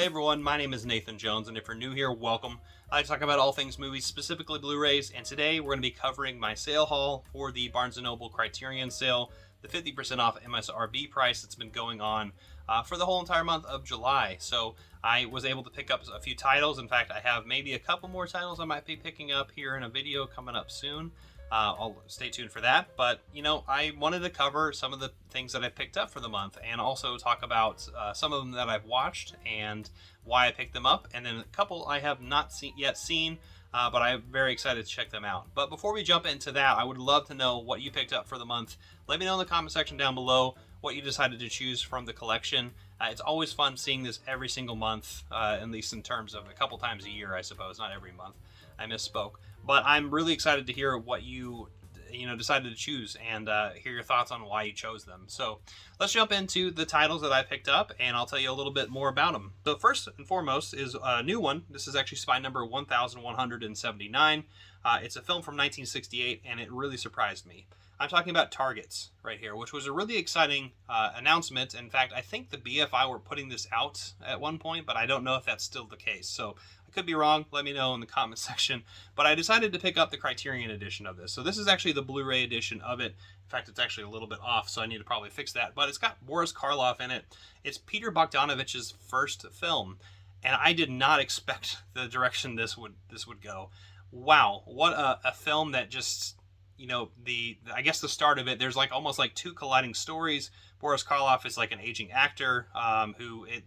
Hey everyone, my name is Nathan Jones, and if you're new here, welcome. I talk about all things movies, specifically Blu-rays, and today we're going to be covering my sale haul for the Barnes & Noble Criterion sale, the 50% off MSRP price that's been going on for the whole entire month of July. So I was able to pick up a few titles. In fact, I have maybe a couple more titles I might be picking up here in a video coming up soon. I'll stay tuned for that. But, you know, I wanted to cover some of the things that I picked up for the month and also talk about some of them that I've watched and why I picked them up. And then a couple I have not yet seen, but I'm very excited to check them out. But before we jump into that, I would love to know what you picked up for the month. Let me know in the comment section down below what you decided to choose from the collection. It's always fun seeing this every single month, at least in terms of a couple times a year, I suppose, not every month. I misspoke. But I'm really excited to hear what you decided to choose and hear your thoughts on why you chose them. So let's jump into the titles that I picked up, and I'll tell you a little bit more about them. So first and foremost is a new one. This is actually spy number 1179. It's a film from 1968, and it really surprised me. I'm talking about Targets right here, which was a really exciting announcement. In fact, I think the BFI were putting this out at one point, but I don't know if that's still the case. So I could be wrong. Let me know in the comment section. But I decided to pick up the Criterion edition of this. So this is actually the Blu-ray edition of it. In fact, it's actually a little bit off, so I need to probably fix that. But it's got Boris Karloff in it. It's Peter Bogdanovich's first film, and I did not expect the direction this would go. Wow, what a film that just... I guess the start of it, there's almost like two colliding stories. Boris Karloff is like an aging actor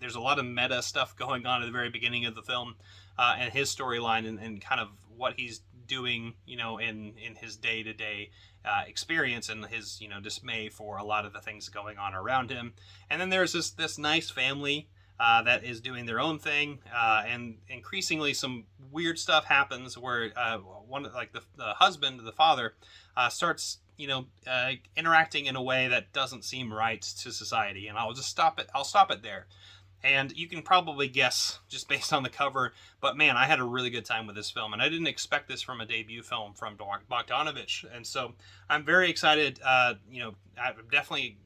there's a lot of meta stuff going on at the very beginning of the film, and his storyline and kind of what he's doing, in his day-to-day experience and his, dismay for a lot of the things going on around him. And then there's this nice family that is doing their own thing, and increasingly some weird stuff happens where the husband, the father, starts interacting in a way that doesn't seem right to society. And I'll stop it there. And you can probably guess just based on the cover, but man, I had a really good time with this film, and I didn't expect this from a debut film from Bogdanovich. And so I'm very excited. I definitely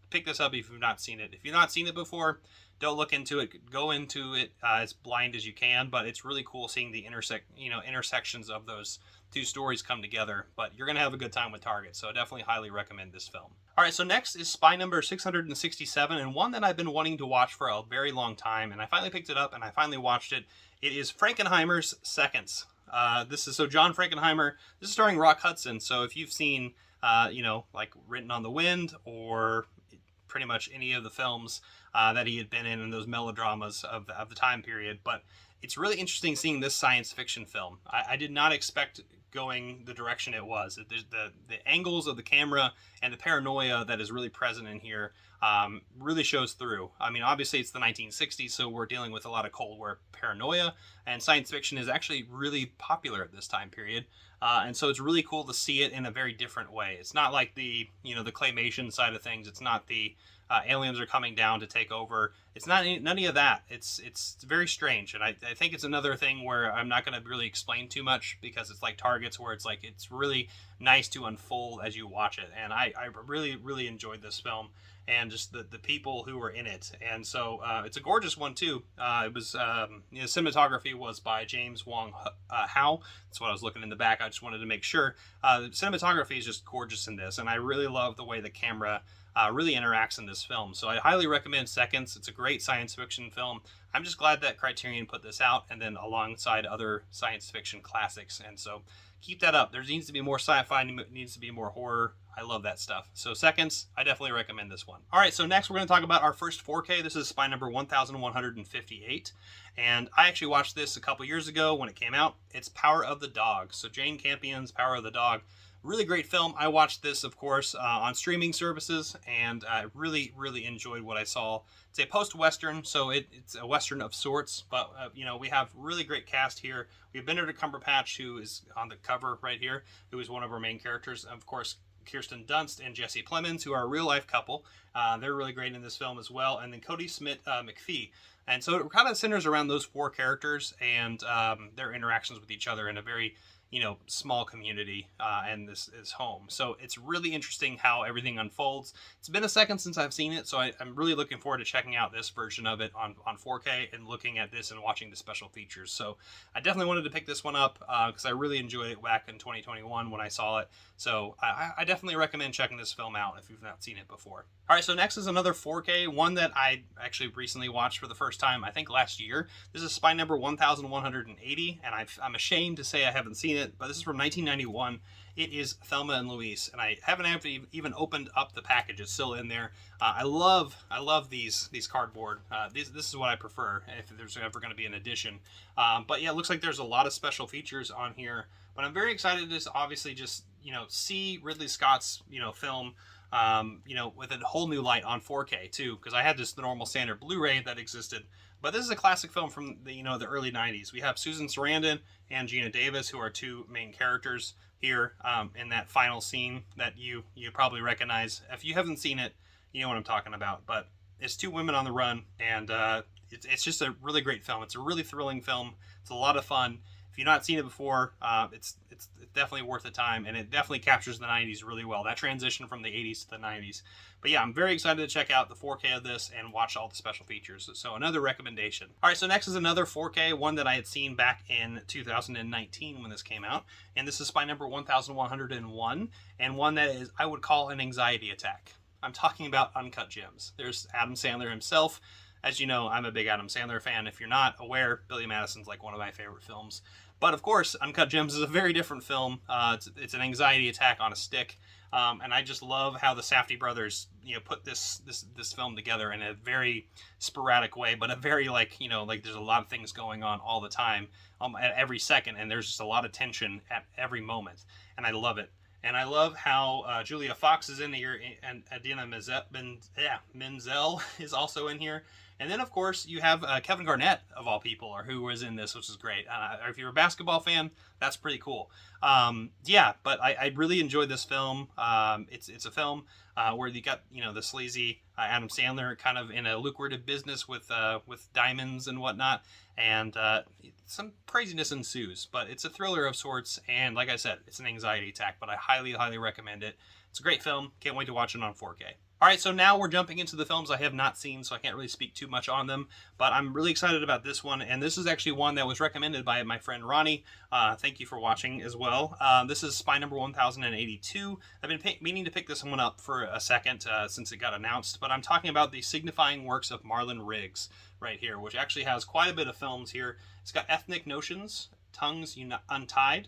pick this up if you've not seen it. If you've not seen it before, don't look into it. Go into it as blind as you can, but it's really cool seeing the intersections of those two stories come together. But you're going to have a good time with Target, so I definitely highly recommend this film. All right, so next is spy number 667, and one that I've been wanting to watch for a very long time, and I finally picked it up, and I finally watched it. It is Frankenheimer's Seconds. John Frankenheimer. This is starring Rock Hudson, so if you've seen, like Written on the Wind or pretty much any of the films that he had been in those melodramas of the time period. But it's really interesting seeing this science fiction film. I did not expect going the direction it was. The angles of the camera and the paranoia that is really present in here really shows through. I mean, obviously it's the 1960s, so we're dealing with a lot of Cold War paranoia, and science fiction is actually really popular at this time period. And so it's really cool to see it in a very different way. It's not like the claymation side of things. It's not the aliens are coming down to take over. It's not none of that. It's very strange, and I think it's another thing where I'm not going to really explain too much because it's like Targets, where it's really nice to unfold as you watch it. And I really, really enjoyed this film and just the people who were in it. And so it's a gorgeous one too. It was cinematography was by James Wong Howe. That's what I was looking in the back. I just wanted to make sure. The cinematography is just gorgeous in this, and I really love the way the camera really interacts in this film. So I highly recommend Seconds. It's a great science fiction film. I'm just glad that Criterion put this out, and then alongside other science fiction classics. And so keep that up. There needs to be more sci-fi, needs to be more horror. I love that stuff. So Seconds, I definitely recommend this one. All right, so next we're going to talk about our first 4K. This is spy number 1158. And I actually watched this a couple years ago when it came out. It's Power of the Dog. So Jane Campion's Power of the Dog. Really great film. I watched this, of course, on streaming services, and I really, really enjoyed what I saw. It's a post-Western, so it's a Western of sorts, but, we have really great cast here. We have Benedict Cumberbatch, who is on the cover right here, who is one of our main characters. Of course, Kirsten Dunst and Jesse Plemons, who are a real-life couple. They're really great in this film as well. And then Cody Smith McPhee. And so it kind of centers around those four characters and their interactions with each other in a very small community and this home. So it's really interesting how everything unfolds. It's been a second since I've seen it, so I'm really looking forward to checking out this version of it on 4K and looking at this and watching the special features. So I definitely wanted to pick this one up because I really enjoyed it back in 2021 when I saw it. So I definitely recommend checking this film out if you've not seen it before. All right, so next is another 4K, one that I actually recently watched for the first time, I think last year. This is Spy Number 1180, and I'm ashamed to say I haven't seen it, but this is from 1991. It is Thelma and Louise, and I haven't even opened up the package. It's still in there. I love these cardboard. This is what I prefer if there's ever going to be an edition. But yeah, it looks like there's a lot of special features on here. But I'm very excited to obviously just see Ridley Scott's film with a whole new light on 4K too, because I had the normal standard Blu-ray that existed. But this is a classic film from the early 90s. We have Susan Sarandon and Gina Davis, who are two main characters here in that final scene that you probably recognize. If you haven't seen it, you know what I'm talking about. But it's two women on the run, and it's just a really great film. It's a really thrilling film. It's a lot of fun. If you've not seen it before, it's definitely worth the time, and it definitely captures the 90s really well. That transition from the 80s to the 90s. But yeah, I'm very excited to check out the 4K of this and watch all the special features. So another recommendation. All right, so next is another 4K, one that I had seen back in 2019 when this came out. And this is Spy Number 1101, and one that is, I would call, an anxiety attack. I'm talking about Uncut Gems. There's Adam Sandler himself. As you know, I'm a big Adam Sandler fan. If you're not aware, Billy Madison's like one of my favorite films. But of course, Uncut Gems is a very different film. It's an anxiety attack on a stick. And I just love how the Safdie brothers, put this film together in a very sporadic way, but a very like there's a lot of things going on all the time, at every second, and there's just a lot of tension at every moment, and I love it. And I love how Julia Fox is in here, and Adina Menzel is also in here. And then, of course, you have Kevin Garnett, of all people, who was in this, which is great. If you're a basketball fan, that's pretty cool. Yeah, but I really enjoyed this film. It's a film where you got the sleazy Adam Sandler kind of in a lucrative business with diamonds and whatnot, and some craziness ensues. But it's a thriller of sorts, and like I said, it's an anxiety attack. But I highly recommend it. It's a great film. Can't wait to watch it on 4K. All right, so now we're jumping into the films I have not seen, so I can't really speak too much on them, but I'm really excited about this one, and this is actually one that was recommended by my friend Ronnie. Thank you for watching as well. This is Spy Number 1082. I've been meaning to pick this one up for a second since it got announced, but I'm talking about the signifying works of Marlon Riggs right here, which actually has quite a bit of films here. It's got Ethnic Notions, Tongues Untied,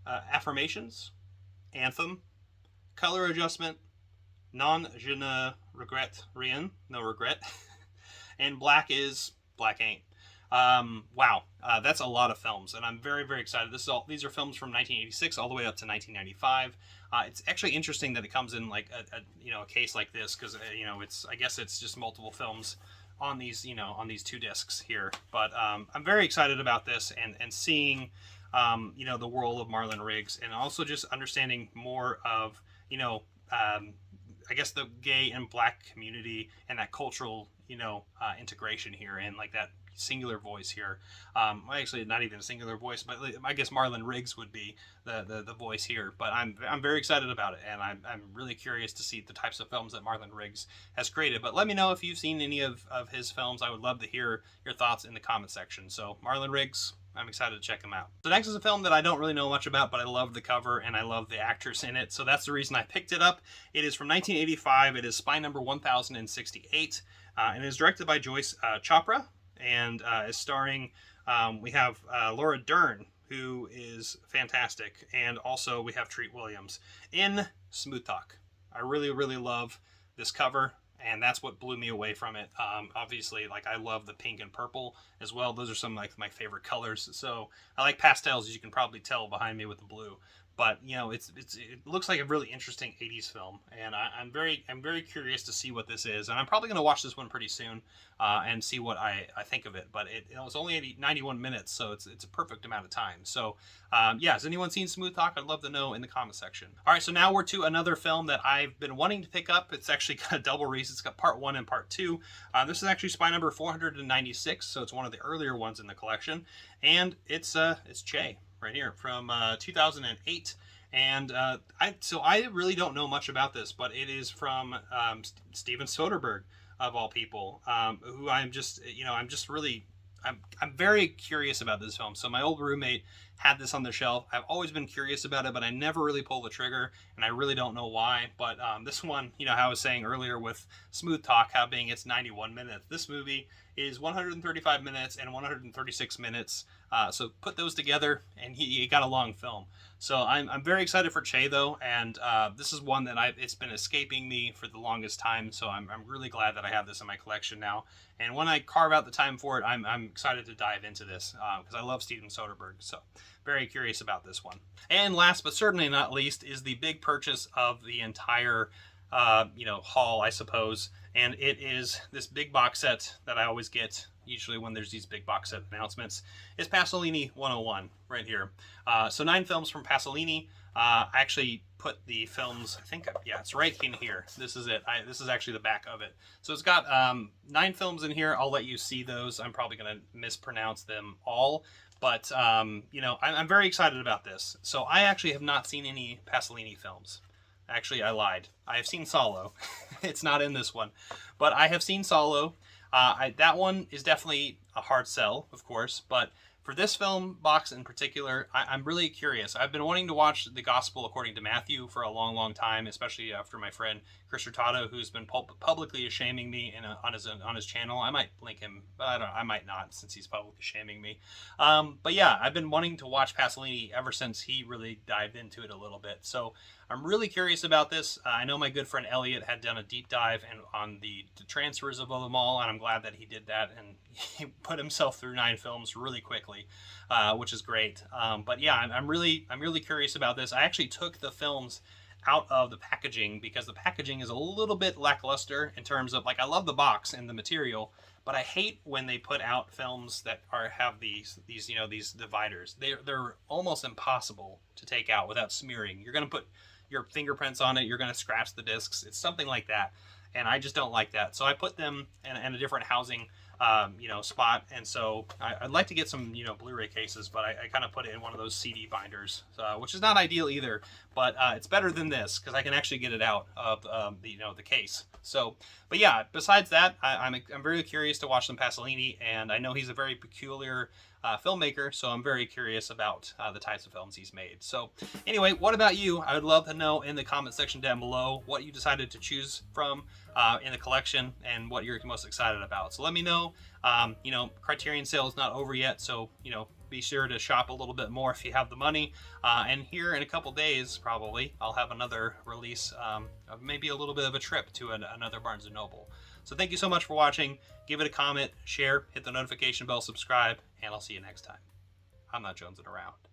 Affirmations, Anthem, Color Adjustment, Non Je ne regrette rien, no regret, and Black is Black Ain't. Wow, that's a lot of films, and I'm very excited. These are films from 1986 all the way up to 1995. It's actually interesting that it comes in like a case like this, because I guess it's just multiple films on these on these two discs here. But I'm very excited about this and seeing the world of Marlon Riggs, and also just understanding more of I guess the gay and black community and that cultural, integration here, and like that singular voice here. Actually, not even a singular voice, but I guess Marlon Riggs would be the voice here. But I'm very excited about it, and I'm really curious to see the types of films that Marlon Riggs has created. But let me know if you've seen any of his films. I would love to hear your thoughts in the comment section. So Marlon Riggs, I'm excited to check them out. So next is a film that I don't really know much about, but I love the cover and I love the actress in it. So that's the reason I picked it up. It is from 1985. It is Spy Number 1068. And it is directed by Joyce Chopra, and is starring, we have Laura Dern, who is fantastic. And also we have Treat Williams in Smooth Talk. I really love this cover, and that's what blew me away from it. Obviously, like, I love the pink and purple as well. Those are some of my favorite colors. So I like pastels, as you can probably tell behind me with the blue. But it looks like a really interesting 80s film, and I'm very curious to see what this is. And I'm probably going to watch this one pretty soon and see what I think of it. But it's only 91 minutes, so it's a perfect amount of time. So yeah, has anyone seen Smooth Talk? I'd love to know in the comment section. All right, so now we're to another film that I've been wanting to pick up. It's actually got a double release. It's got part 1 and part 2. This is actually Spy Number 496, so it's one of the earlier ones in the collection, and it's Che right here from 2008. And I really don't know much about this, but it is from Steven Soderbergh, of all people, who I'm very curious about this film. So my old roommate had this on the shelf. I've always been curious about it, but I never really pulled the trigger, and I really don't know why. But this one, how I was saying earlier with Smooth Talk, how being it's 91 minutes, this movie is 135 minutes and 136 minutes. So put those together, and you got a long film. So I'm very excited for Che, though, and this is one that it's been escaping me for the longest time. So I'm really glad that I have this in my collection now. And when I carve out the time for it, I'm excited to dive into this because I love Steven Soderbergh. So very curious about this one. And last but certainly not least is the big purchase of the entire haul, I suppose. And it is this big box set that I always get usually when there's these big box set announcements. It's Pasolini 101 right here. So 9 films from Pasolini. I actually put the films, it's right in here. This is it. This is actually the back of it. So it's got 9 films in here. I'll let you see those. I'm probably going to mispronounce them all. But, I'm very excited about this. So I actually have not seen any Pasolini films. Actually, I lied. I have seen Solo. It's not in this one. But I have seen Solo. That one is definitely a hard sell, of course. But for this film box in particular, I'm really curious. I've been wanting to watch The Gospel According to Matthew for a long, long time, especially after my friend Chris Hurtado, who's been publicly shaming me on his channel. I might link him, but I might not, since he's publicly shaming me. But yeah, I've been wanting to watch Pasolini ever since he really dived into it a little bit. So I'm really curious about this. I know my good friend Elliot had done a deep dive on the transfers of them all, and I'm glad that he did that, and he put himself through 9 films really quickly, which is great. But yeah, I'm really curious about this. I actually took the films out of the packaging because the packaging is a little bit lackluster in terms of, I love the box and the material, but I hate when they put out films that have these dividers. They're almost impossible to take out without smearing. You're going to put your fingerprints on it. You're going to scratch the discs. It's something like that, and I just don't like that. So I put them in a different housing spot, and so I'd like to get some Blu-ray cases, but I kind of put it in one of those CD binders, which is not ideal either, but it's better than this because I can actually get it out of the case. So, but yeah, besides that, I'm very curious to watch some Pasolini, and I know he's a very peculiar filmmaker, so I'm very curious about the types of films he's made. So anyway, what about you? I would love to know in the comment section down below what you decided to choose from in the collection and what you're most excited about. So let me know. Criterion sale is not over yet, so be sure to shop a little bit more if you have the money. And here in a couple days, probably, I'll have another release of maybe a little bit of a trip to another Barnes & Noble. So thank you so much for watching. Give it a comment, share, hit the notification bell, subscribe, and I'll see you next time. I'm not jonesing around.